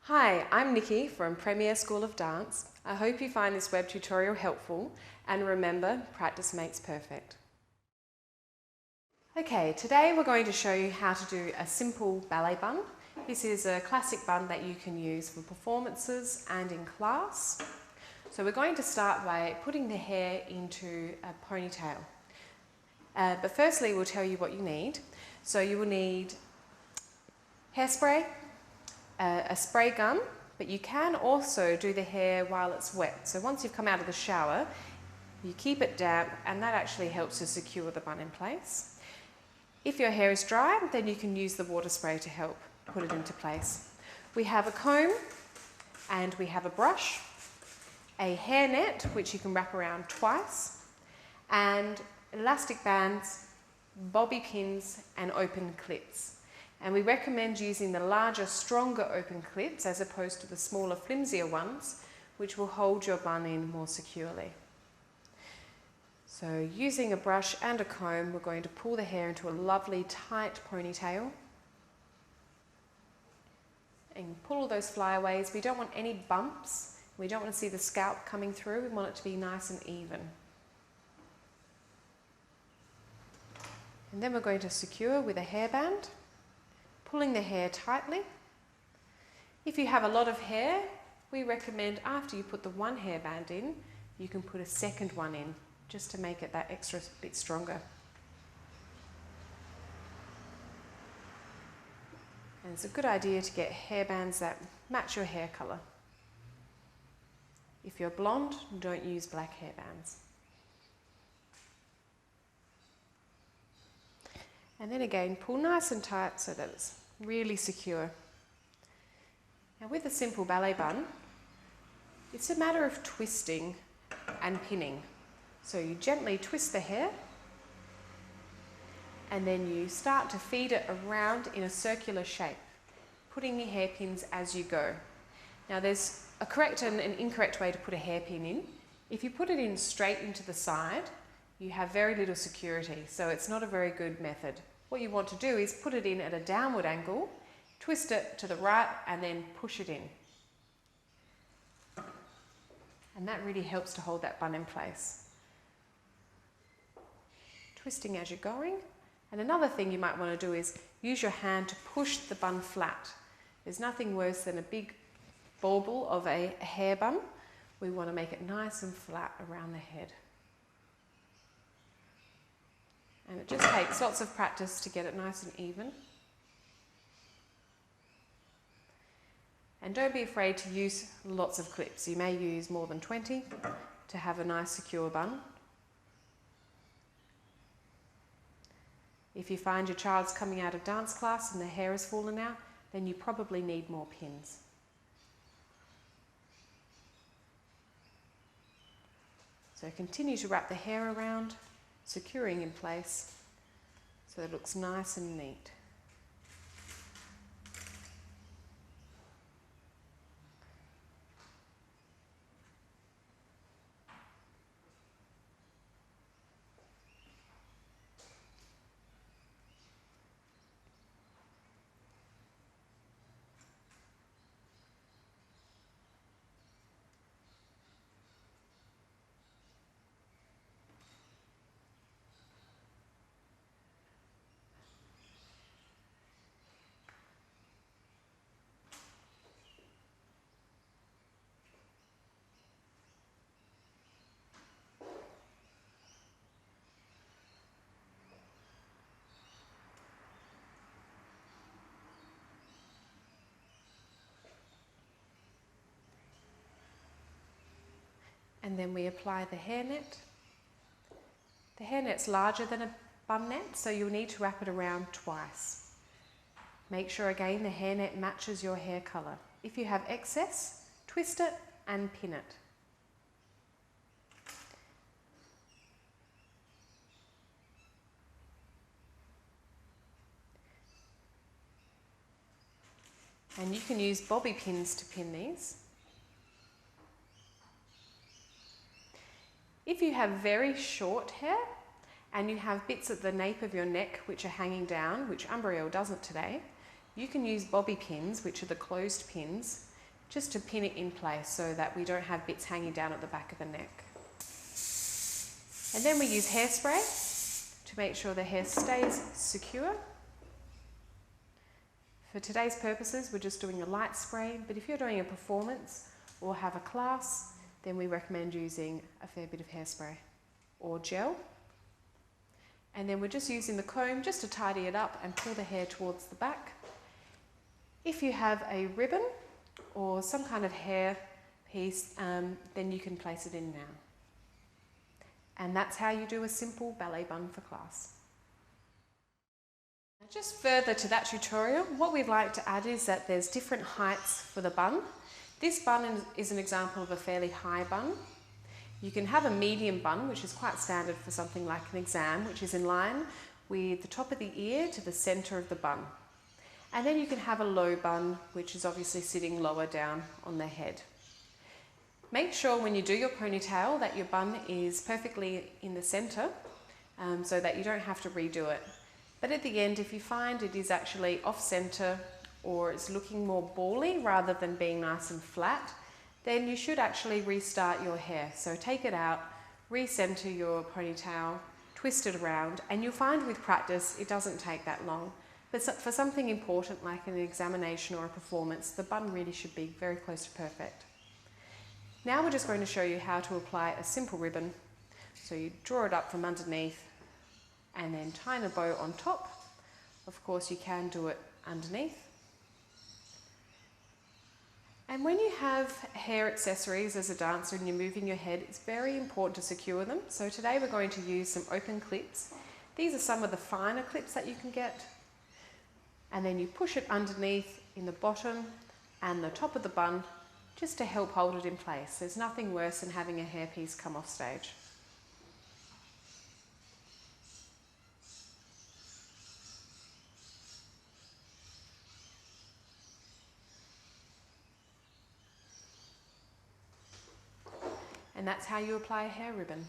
Hi, I'm Nikki from Premier School of Dance. I hope you find this web tutorial helpful, and remember, practice makes perfect. Okay, today we're going to show you how to do a simple ballet bun. This is a classic bun that you can use for performances and in class. So we're going to start by putting the hair into a ponytail. But firstly, we'll tell you what you need. So you will need hairspray, a spray gun, but you can also do the hair while it's wet. So once you've come out of the shower, you keep it damp, and that actually helps to secure the bun in place. If your hair is dry, then you can use the water spray to help put it into place. We have a comb and we have a brush, a hair net which you can wrap around twice, and elastic bands, bobby pins and open clips. And we recommend using the larger, stronger open clips as opposed to the smaller, flimsier ones, which will hold your bun in more securely. So using a brush and a comb, we're going to pull the hair into a lovely tight ponytail. And pull all those flyaways. We don't want any bumps. We don't want to see the scalp coming through. We want it to be nice and even. And then we're going to secure with a hairband, pulling the hair tightly. If you have a lot of hair, we recommend after you put the one hairband in, you can put a second one in, just to make it that extra bit stronger. And it's a good idea to get hairbands that match your hair colour. If you're blonde, don't use black hairbands. And then again, pull nice and tight so that it's really secure. Now with a simple ballet bun, it's a matter of twisting and pinning. So you gently twist the hair and then you start to feed it around in a circular shape, putting your hairpins as you go. Now there's a correct and an incorrect way to put a hairpin in. If you put it in straight into the side, you have very little security, so it's not a very good method. What you want to do is put it in at a downward angle, twist it to the right and then push it in. And that really helps to hold that bun in place. Twisting as you're going. And another thing you might want to do is use your hand to push the bun flat. There's nothing worse than a big bauble of a hair bun. We want to make it nice and flat around the head. And it just takes lots of practice to get it nice and even. And don't be afraid to use lots of clips. You may use more than 20 to have a nice secure bun. If you find your child's coming out of dance class and their hair has fallen out, then you probably need more pins. So continue to wrap the hair around, securing in place so that it looks nice and neat. And then we apply the hairnet. The hairnet's larger than a bun net, so you'll need to wrap it around twice. Make sure again the hairnet matches your hair colour. If you have excess, twist it and pin it. And you can use bobby pins to pin these. If you have very short hair and you have bits at the nape of your neck which are hanging down, which Umbriel doesn't today, you can use bobby pins, which are the closed pins, just to pin it in place so that we don't have bits hanging down at the back of the neck. And then we use hairspray to make sure the hair stays secure. For today's purposes, we're just doing a light spray, but if you're doing a performance or have a class, then we recommend using a fair bit of hairspray or gel. And then we're just using the comb just to tidy it up and pull the hair towards the back. If you have a ribbon or some kind of hair piece, then you can place it in now. And that's how you do a simple ballet bun for class. Just further to that tutorial, what we'd like to add is that there's different heights for the bun. This bun is an example of a fairly high bun. You can have a medium bun, which is quite standard for something like an exam, which is in line with the top of the ear to the centre of the bun. And then you can have a low bun, which is obviously sitting lower down on the head. Make sure when you do your ponytail that your bun is perfectly in the centre, so that you don't have to redo it. But at the end, if you find it is actually off centre or it's looking more bally rather than being nice and flat, then you should actually restart your hair. So take it out, recenter your ponytail, twist it around, and you'll find with practice it doesn't take that long. But for something important like an examination or a performance, the bun really should be very close to perfect. Now we're just going to show you how to apply a simple ribbon. So you draw it up from underneath and then tie a bow on top. Of course, you can do it underneath. And when you have hair accessories as a dancer and you're moving your head, it's very important to secure them. So today we're going to use some open clips. These are some of the finer clips that you can get. And then you push it underneath in the bottom and the top of the bun just to help hold it in place. There's nothing worse than having a hairpiece come off stage. And that's how you apply a hair ribbon.